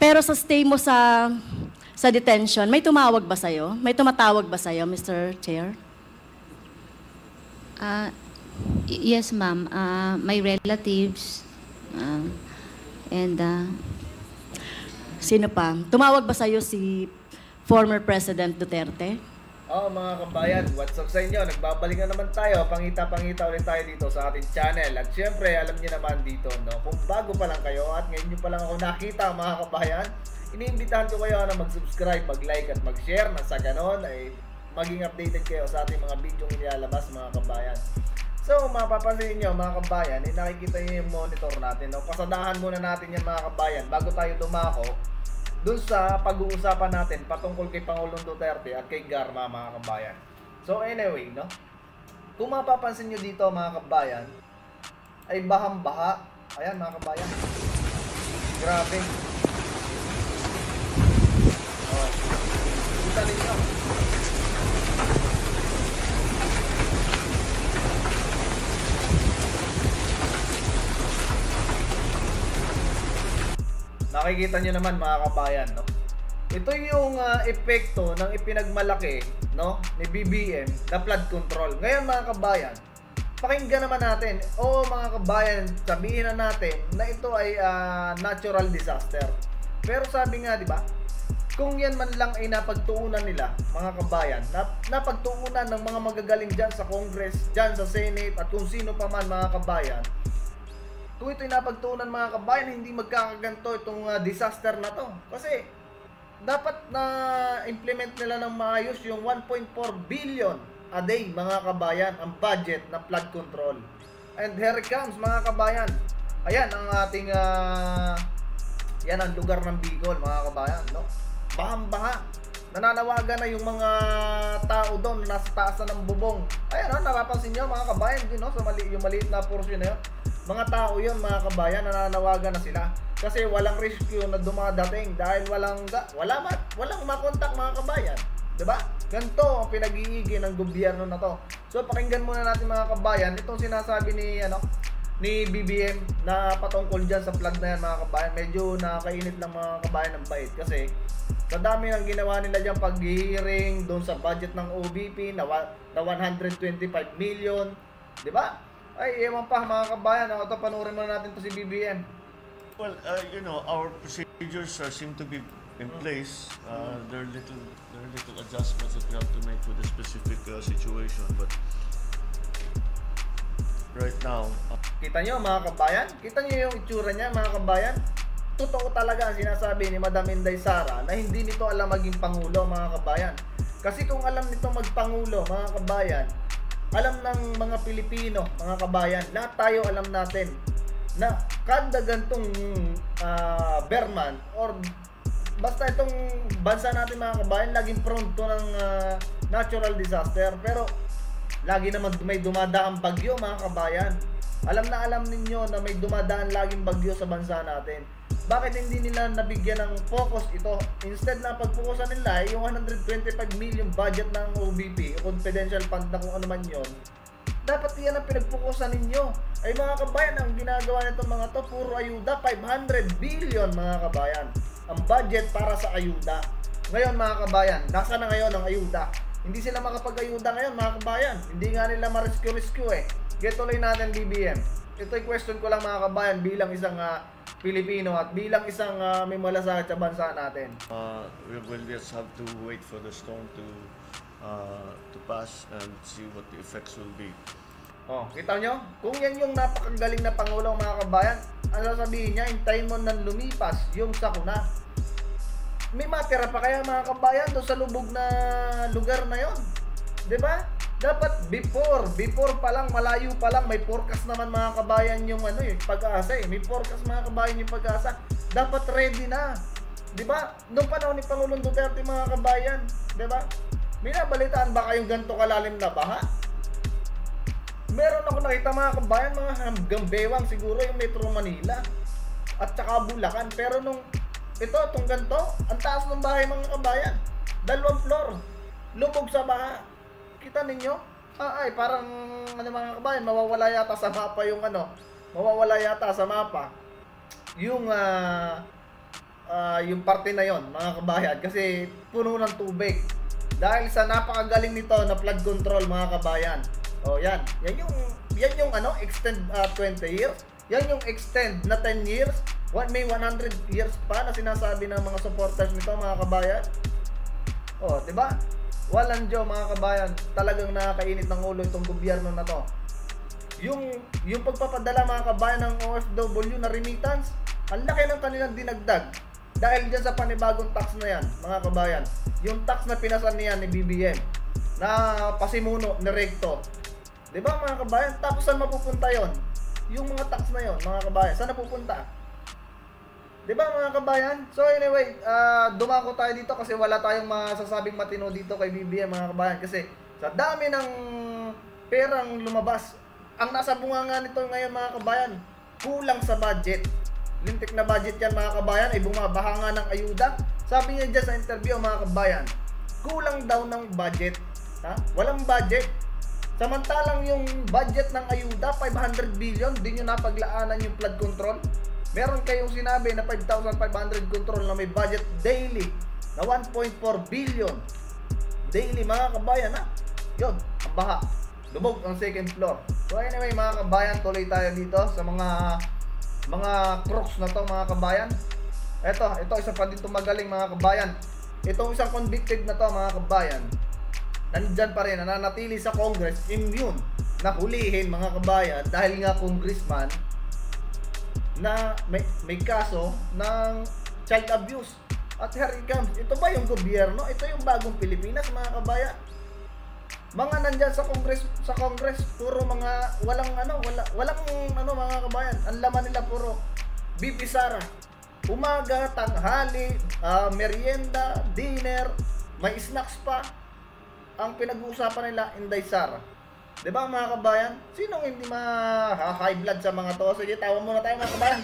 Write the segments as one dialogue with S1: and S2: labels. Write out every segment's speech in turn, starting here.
S1: Pero sa stay mo sa detention, may tumawag ba sa'yo? May tumatawag ba sa'yo, Mr. Chair?
S2: Yes, ma'am. My relatives and
S1: Sino pa? Tumawag ba sa'yo si former President Duterte?
S3: Mga kabayan, what's up sa inyo? Nagbabalik na naman tayo. Pangita-pangita ulit tayo dito sa ating channel. At syempre, alam niyo naman dito, no? Kung bago pa lang kayo at ngayon niyo pa lang ako nakita, mga kabayan, iniimbitahan ko kayo na mag-subscribe, mag-like at mag-share na sa ganon ay maging updated kayo sa ating mga video inilalabas, mga kabayan. So, mapapansin niyo, mga kabayan, nakikita niyo yung monitor natin, no? Pasadahan muna natin yan, mga kabayan, bago tayo dumako dun sa pag-uusapan natin patungkol kay Pangulong Duterte at kay Garma, mga kabayan. So anyway, no? Kung mapapansin nyo dito, mga kabayan, ay bahang-baha. Ayan, mga kabayan. Grabe. Kita ninyo. Nakikita nyo naman, mga kabayan, no? Ito yung epekto ng ipinagmalaki, no, ni BBM na flood control. Ngayon, mga kabayan, pakinggan naman natin. Oo, mga kabayan, sabihin na natin na ito ay natural disaster. Pero sabi nga, di ba, kung yan man lang ay napagtuunan nila, mga kabayan, napagtuunan ng mga magagaling dyan sa Congress, dyan sa Senate, at kung sino pa man, mga kabayan, kung ito'y napagtuunan, mga kabayan, hindi magkakaganto itong disaster na to. Kasi dapat na implement nila ng maayos yung 1.4 billion a day, mga kabayan, ang budget na flood control. And here it comes, mga kabayan. Ayan ang ating yan ang lugar ng Bicol, mga kabayan, no? Bahang-baha. Nananawagan na yung mga tao doon na nasa taas ng bubong. Ayan, napapansin nyo, mga kabayan, din, no? So, yung maliit na portion na yun. Mga tao yun, mga kabayan, nananawagan na sila. Kasi walang rescue na dumadating dahil walang makontak, mga kabayan. Diba? Ganito ang pinag-iigi ng gobyerno na to. So, pakinggan muna natin, mga kabayan, itong sinasabi ni BBM na patungkol dyan sa flood na yan, mga kabayan. Medyo nakakainit lang, mga kabayan, ng bait. Kasi sa dami ng ginawa nila dyan pag-hearing doon sa budget ng OBP na 125 million. Diba? Ay, ewan pa, mga kabayan. Ito, panoorin muna natin to si BBM.
S4: Well, you know, our procedures seem to be in place. There are little adjustments that we have to make for the specific situation, but right now...
S3: Kita nyo, mga kabayan? Kita nyo yung itsura niya, mga kabayan? Totoo talaga ang sinasabi ni Madam Inday Sara na hindi nito alam maging Pangulo, mga kabayan. Kasi kung alam nito magpangulo, mga kabayan, alam ng mga Pilipino, mga kabayan, lahat tayo alam natin na kada gantong Berman or basta itong bansa natin, mga kabayan, laging prone to ng natural disaster. Pero lagi naman may dumadaang bagyo, mga kabayan. Alam ninyo na may dumadaan laging bagyo sa bansa natin. Bakit hindi nila nabigyan ng focus ito? Instead na pagpukusan nila yung 125 million budget ng OBP, confidential fund na kung ano man yun, dapat yan ang pinagpukusan ninyo. Ay, mga kabayan, ang ginagawa nitong mga to, puro ayuda, 500 billion, mga kabayan, ang budget para sa ayuda. Ngayon, mga kabayan, nasa na ngayon ang ayuda? Hindi sila makapag-ayuda ngayon, mga kabayan. Hindi nga nila ma-rescue eh. Get tuloy natin, BBM. Ito'y question ko lang, mga kabayan, bilang isang Pilipino at bilang isang may malasakit sa bansa natin.
S4: We will just have to wait for the storm to pass and see what the effects will be.
S3: Kita nyo? Kung yan yung napakagaling na Pangulong, mga kabayan, ang sasabihin niya, hintayin mo nang lumipas yung sakuna. May matira pa kaya, mga kabayan, doon sa lubog na lugar na yon, diba? Dapat before pa lang, malayo pa lang, may forecast naman, mga kabayan, yung pag-asa eh. May forecast, mga kabayan, yung pag-asa. Dapat ready na. Diba? Noong panahon ni Pangulong Duterte, mga kabayan, diba? May nabalitaan ba kayong ganito kalalim na baha? Meron ako nakita, mga kabayan, mga hanggang bewang siguro yung Metro Manila at saka Bulacan. Pero nung itong ganito, ang taas ng bahay, mga kabayan, 2 floor, lubog sa baha. Kita ninyo? Ay, parang mga kabayan, mawawala yata sa mapa yung yung parte na yon, mga kabayan, kasi puno ng tubig. Dahil sa napakagaling nito na flood control, mga kabayan. O yan, yan yung ano, extend 20 years. Yan yung extend na 10 years. May 100 years pa na sinasabi ng mga supporters nito, mga kabayan. O, di ba? Walang Diyo, mga kabayan. Talagang nakakainit ng ulo itong gobyerno na to. Yung pagpapadala, mga kabayan, ng OFW na remittance, ang laki ng kanilang dinagdag. Dahil dyan sa panibagong tax na yan, mga kabayan. Yung tax na pinasan niyan ni BBM, na pasimuno ni Recto. Di ba, mga kabayan? Tapos saan mapupunta yon? Yung mga tax na yon, mga kabayan, saan napupunta? Di ba, mga kabayan? So anyway, dumako tayo dito kasi wala tayong masasabing matino dito kay BBM, mga kabayan. Kasi sa dami ng perang lumabas, ang nasa bunganga nito ngayon, mga kabayan, kulang sa budget. Lintik na budget yan, mga kabayan, ay bumabaha nga ng ayuda. Sabi niya dyan sa interview, mga kabayan, kulang daw ng budget. Ha? Walang budget. Samantalang yung budget ng ayuda, 500 billion, di nyo napaglaanan yung flood control. Meron kayong sinabi na 5,500 control na may budget daily na 1.4 billion. Daily, mga kabayan, ha? Yun, ang baha. Lubog ang second floor. So anyway, mga kabayan, tuloy tayo dito sa mga crooks na to, mga kabayan. Ito isa pa dito magaling, mga kabayan. Itong isang convicted na to, mga kabayan, nandyan pa rin, nananatili sa Congress, immune na hulihin, mga kabayan, dahil nga congressman na may kaso ng child abuse. At here it comes. Ito ba yung gobyerno? Ito yung bagong Pilipinas, mga kabayan. Mga nandyan sa Congress, puro mga walang mga kabayan. Ang laman nila puro BP Sara. Umaga, tanghali, merienda, dinner, may snacks pa. Ang pinag-uusapan nila, Inday Sara. 'Di ba, mga kabayan? Sinong hindi high blood sa mga to? Sige, tawa muna tayo, mga kabayan.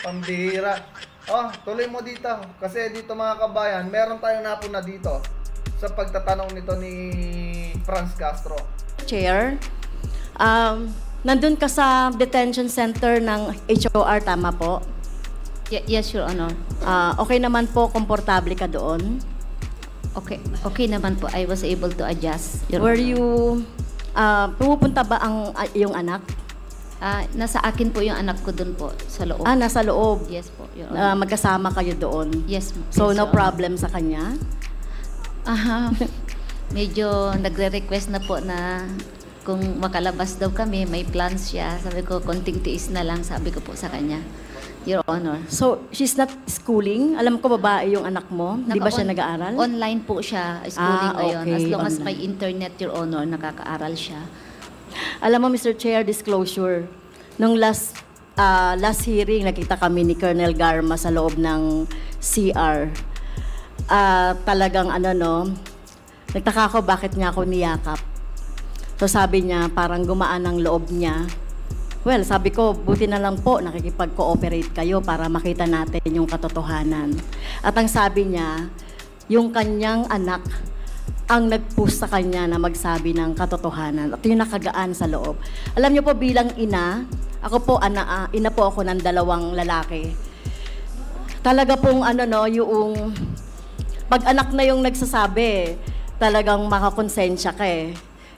S3: Pambihira. Oh, tuloy mo dito. Kasi dito, mga kabayan, meron tayong napuna dito sa pagtatanong nito ni Franz Castro.
S1: Chair, nandun ka sa detention center ng HOR, tama po?
S2: Yes, Your Honor.
S1: Okay naman po, komportable ka doon?
S2: Okay naman po. I was able to adjust, Your
S1: Were
S2: Honor.
S1: you, pumupunta ba yung anak?
S2: Nasa akin po yung anak ko doon po, sa loob.
S1: Nasa loob.
S2: Yes po, Your Honor.
S1: Magkasama kayo doon?
S2: Yes,
S1: So,
S2: yes,
S1: no
S2: Your Honor.
S1: problem sa kanya?
S2: Medyo nagre-request na po na kung makalabas daw kami, may plans siya. Sabi ko, konting tiis na lang, sabi ko po sa kanya, Your Honor.
S1: So, she's not schooling? Alam ko babae yung anak mo? Di ba siya nag-aaral?
S2: Online po siya, schooling ngayon.
S1: Okay,
S2: As long as
S1: online.
S2: may internet, Your Honor, nakaka-aral siya.
S1: Alam mo, Mr. Chair, disclosure, nung last hearing, nakita kami ni Colonel Garma sa loob ng CR. Talagang nagtaka ko bakit niya ako niyakap. So sabi niya, parang gumaan ang loob niya. Well, sabi ko, buti na lang po, nakikipag-cooperate kayo para makita natin yung katotohanan. At ang sabi niya, yung kanyang anak ang nag-push sa kanya na magsabi ng katotohanan. At yung nakagaan sa loob. Alam niyo po, bilang ina, ako po, ina po ako ng 2 lalaki. Talaga pong yung pag anak na yung nagsasabi, talagang makakonsensya ka eh.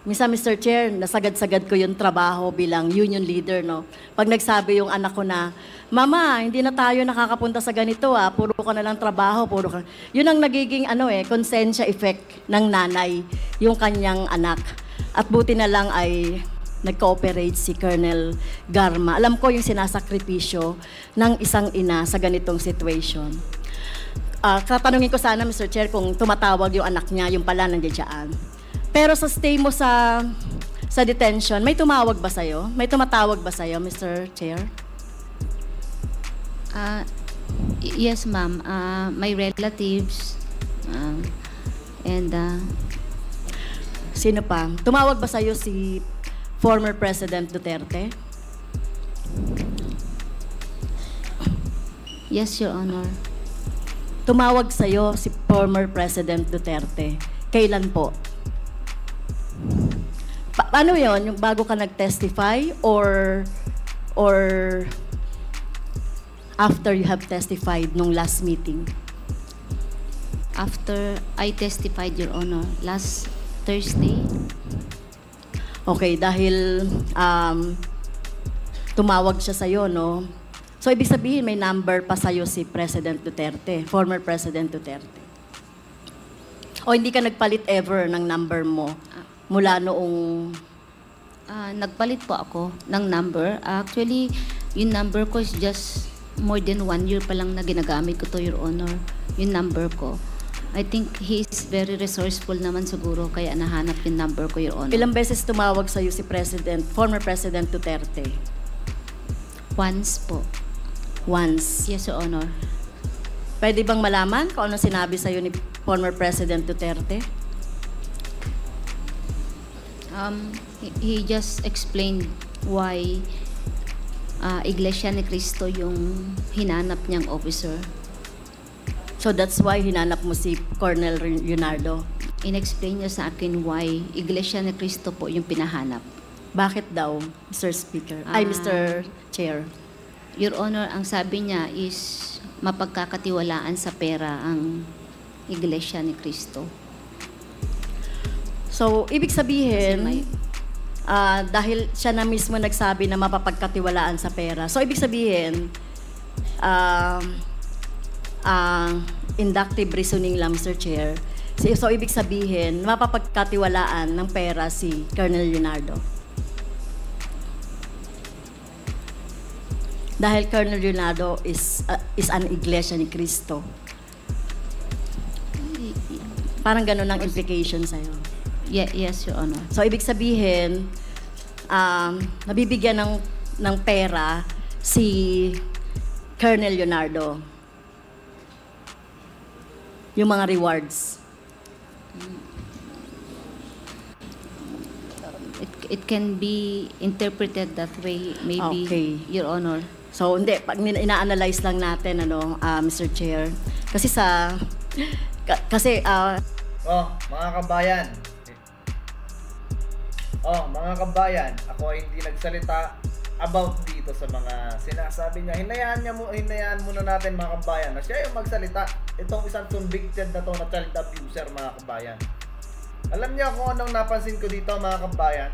S1: Minsan, Mr. Chair, nasagad-sagad ko yung trabaho bilang union leader, no? Pag nagsabi yung anak ko na, Mama, hindi na tayo nakakapunta sa ganito, puro ka na lang trabaho, puro ka. Yun ang nagiging konsensya effect ng nanay, yung kanyang anak. At buti na lang ay nag-cooperate si Colonel Garma. Alam ko yung sinasakripisyo ng isang ina sa ganitong situation. Tatanungin ko sana, Mr. Chair, kung tumatawag yung anak niya, yung pala nandiyan. Pero sa stay mo sa detention, may tumawag ba sa'yo? May tumatawag ba sa'yo, Mr. Chair?
S2: Yes, ma'am. My relatives and
S1: Sino pa? Tumawag ba sa'yo si former President Duterte?
S2: yes, Your Honor.
S1: Tumawag sa'yo si former President Duterte. Kailan po? Ano yon? Yung bago ka nag-testify or after you have testified nung last meeting?
S2: After I testified, Your Honor, last Thursday.
S1: Okay, dahil tumawag siya sa'yo, no? So, ibig sabihin, may number pa sa'yo si President Duterte, former President Duterte. O hindi ka nagpalit ever ng number mo mula noong...
S2: Nagpalit po ako ng number. Actually, yung number ko is just more than 1 year pa lang na ginagamit ko to, Your Honor. Yung number ko. I think he's very resourceful naman siguro, kaya nahanap yung number ko, Your Honor.
S1: Ilang beses tumawag sa'yo si former President Duterte?
S2: Once po.
S1: Once.
S2: Yes, Your Honor.
S1: Pwede bang malaman kung ano sinabi sa'yo ni former President Duterte?
S2: He just explained why Iglesia ni Cristo yung hinanap niyang officer.
S1: So that's why hinanap mo si Colonel Leonardo.
S2: In-explain niya sa akin why Iglesia ni Cristo po yung pinahanap.
S1: Bakit daw, Mr. Speaker? Mr. Chair.
S2: Your Honor, ang sabi niya is mapagkakatiwalaan sa pera ang Iglesia ni Cristo.
S1: So, ibig
S2: Kasi
S1: sabihin, dahil siya na mismo nagsabi na mapapagkatiwalaan sa pera. So, ibig sabihin, inductive reasoning lang, Mr. Chair. So, ibig sabihin, mapapagkatiwalaan ng pera si Colonel Leonardo. Dahil Colonel Leonardo is an Iglesia ni Cristo. Parang ganun ang implication sa'yo.
S2: Yes, Your Honor.
S1: So, ibig sabihin, nabibigyan ng pera si Colonel Leonardo. Yung mga rewards.
S2: It can be interpreted that way, maybe,
S1: Okay.
S2: Your Honor.
S1: So, hindi. Pag ina-analyze lang natin, Mr. Chair. Kasi
S3: Mga kabayan. Mga kabayan, ako ay hindi nagsalita about dito sa mga sinasabi niya. Hinayaan muna natin, mga kabayan, na siya yung magsalita. Itong isang convicted na to na child abuser, mga kabayan. Alam niyo kung anong napansin ko dito, mga kabayan?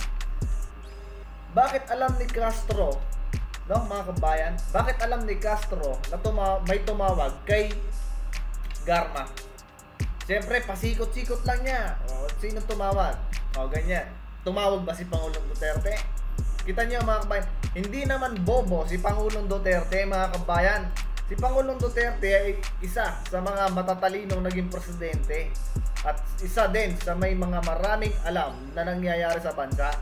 S3: Bakit alam ni Castro, no, mga kabayan? Bakit alam ni Castro na may tumawag kay Garma? Siyempre, pasikot-sikot lang niya. Sino tumawag? Ganyan. Tumawag ba si Pangulong Duterte? Kita niyo, mga kabayan, hindi naman bobo si Pangulong Duterte, mga kabayan. Si Pangulong Duterte ay isa sa mga matatalinong naging presidente at isa din sa may mga maraming alam na nangyayari sa bansa.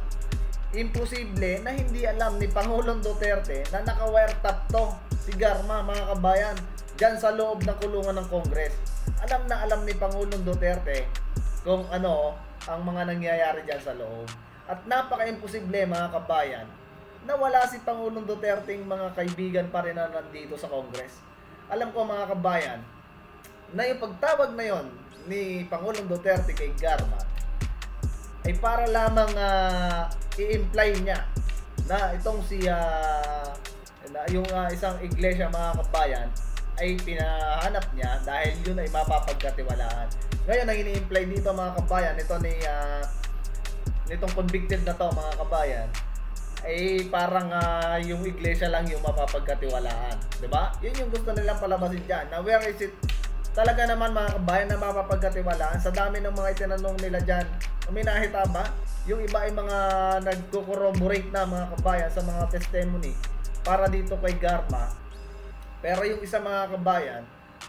S3: Imposible na hindi alam ni Pangulong Duterte na naka-wiretap to si Garma, mga kabayan, dyan sa loob ng kulungan ng Congress. Alam na alam ni Pangulong Duterte kung ano ang mga nangyayari dyan sa loob. At napaka-imposible, mga kabayan, na wala si Pangulong Duterte yung mga kaibigan pa rin na nandito sa Congress. Alam ko, mga kabayan, na yung pagtawag na yon ni Pangulong Duterte kay Garma ay para lamang i-imply niya na itong yung isang iglesia, mga kabayan, ay pinahanap niya dahil yun ay mapapagkatiwalaan. Ngayon, ang ini-imply dito, mga kabayan, nitong convicted na to, mga kabayan, ay parang yung iglesia lang yung mapapagkatiwalaan. Diba? Yun yung gusto nilang palabasin dyan. Now, where is it talaga naman, mga kabayan, na mapapagkatiwalaan? Sa dami ng mga itinanong nila dyan, uminahita ba? Yung iba ay mga nagko-corroborate na, mga kabayan, sa mga testimony para dito kay Garma. Pero yung isa, mga kabayan,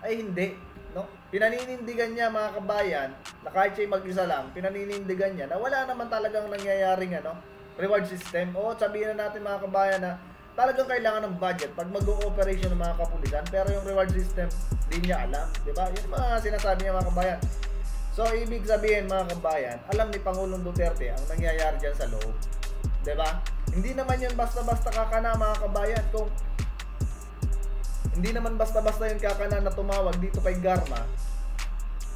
S3: ay hindi, no? Pinaninindigan niya, mga kabayan, na kahit siya mag-isa lang, pinaninindigan niya na wala naman talagang nangyayaring reward system. O sabihin na natin, mga kabayan, na talagang kailangan ng budget pag mag-ooperation ng mga kapulisan, pero yung reward system, di niya alam, di ba? Yun mga sinasabi niya, mga kabayan. So, ibig sabihin, mga kabayan, alam ni Pangulong Duterte ang nangyayari dyan sa loob, di ba? Hindi naman yun basta-basta kakana, mga kabayan. Kung hindi naman basta-basta yung kakana na tumawag dito kay Garma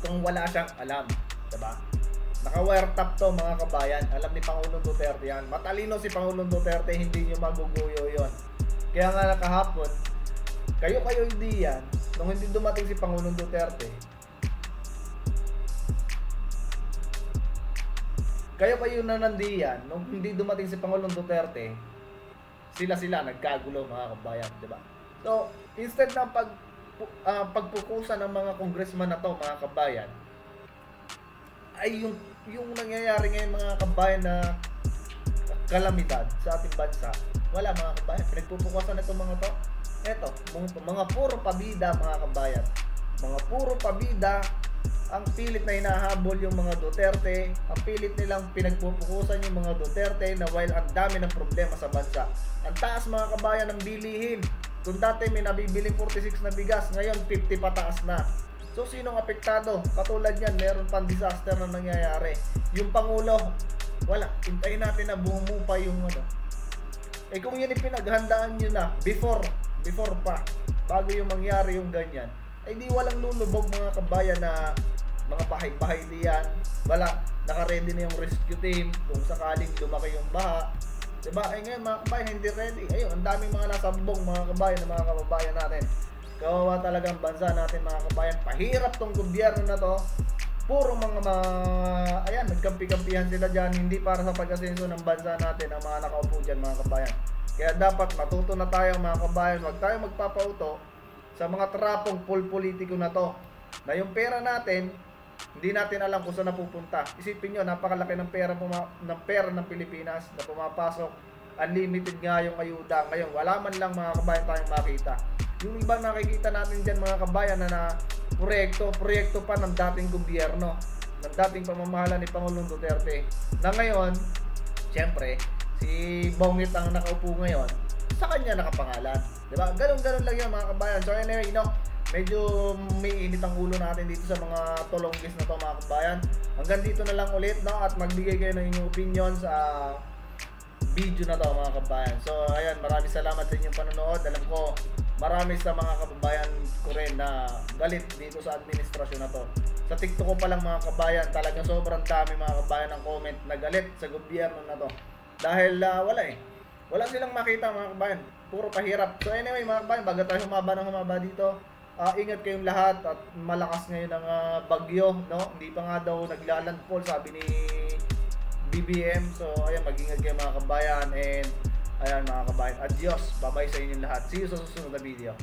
S3: kung wala siyang alam, diba? Naka-wiretap to, mga kabayan. Alam ni Pangulong Duterte yan. Matalino si Pangulong Duterte, hindi nyo maguguyo yon. Kaya nga kahapon, Kayo hindi yan. Nung hindi dumating si Pangulong Duterte, kayo na nandiyan, nung hindi dumating si Pangulong Duterte, sila nagkagulo mga kabayan, di ba? So, instead ng pagpukusan ng mga congressman na to mga kabayan, ay yung nangyayari ngayon mga kabayan na kalamidad sa ating bansa, wala mga kabayan, pinagpupukusan na itong mga to. Eto, mga puro pabida mga kabayan, mga puro pabida. Ang pilit na hinahabol yung mga Duterte, ang pilit nilang pinagpupukusan yung mga Duterte na while ang dami ng problema sa bansa. Ang taas mga kabayan ng bilihin. Kung dati may nabibiling 46 na bigas, ngayon 50 pataas na. So sinong apektado? Katulad yan, meron pang disaster na nangyayari. Yung Pangulo, wala. Hintayin natin na bumupa yung ano. Eh kung yun ipinaghandaan nyo na before pa, bago yung mangyari yung ganyan, ay di walang lulubog mga kabayan na mga bahay-bahay diyan. Wala, naka-ready na yung rescue team kung sakaling lumaki yung baha. Diba? Ay ngayon mga kabayan, hindi ready. Ayun, ang daming mga nasabong mga kabayan na mga kababayan natin. Kawawa talagang bansa natin mga kabayan. Pahirap tong gobyerno na to. Puro ayan, nagkampi-kampihan sila dyan. Hindi para sa pag-asenso ng bansa natin ang mga nakaupo dyan mga kabayan. Kaya dapat matuto na tayo mga kabayan. Huwag tayo magpapauto sa mga trapong politiko na to. Na yung pera natin, hindi natin alam kung saan napupunta. Isipin nyo, napakalaki ng pera ng Pilipinas na pumapasok. Unlimited nga yung ayuda. Ngayon, wala man lang mga kabayan tayong makita. Yung ibang nakikita natin dyan mga kabayan na proyekto pa ng dating gobyerno, ng dating pamamahala ni Pangulong Duterte. Na ngayon, siyempre, si Bongit ang nakaupo ngayon, sa kanya nakapangalan. Diba? Ganun lang yan mga kabayan. So anyway, medyo may init ang ulo natin dito sa mga tulonggis na to mga kabayan. Hanggang dito na lang ulit, no? At magbigay kayo ng inyong opinion sa video na to mga kabayan. So ayan, maraming salamat sa inyong panonood. Alam ko, marami sa mga kababayan ko rin na galit dito sa administrasyon na to. Sa TikTok ko pa lang mga kabayan, talagang sobrang dami mga kabayan ng comment na galit sa gobyerno na to. Dahil wala silang makita mga kabayan. Puro pahirap. So anyway mga kabayan, bago tayo humaba dito, ingat kayong lahat at malakas ngayon ang bagyo, no? Hindi pa nga daw naglalandfall sabi ni BBM. So ayan, mag-ingat kayo mga kabayan and ayan mga kabayan. Adios. Bye-bye sa inyong lahat. See you sa susunod na video.